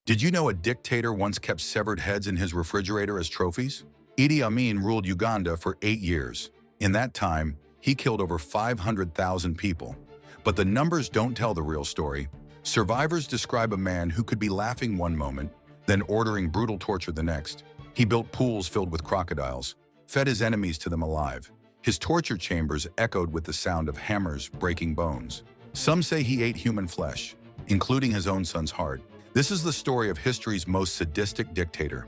Did you know a dictator once kept severed heads in his refrigerator as trophies? Idi Amin ruled Uganda for 8 years. In that time, he killed over 500,000 people. But the numbers don't tell the real story. Survivors describe a man who could be laughing one moment, then ordering brutal torture the next. He built pools filled with crocodiles, fed his enemies to them alive. His torture chambers echoed with the sound of hammers breaking bones. Some say he ate human flesh, including his own son's heart. This is the story of history's most sadistic dictator.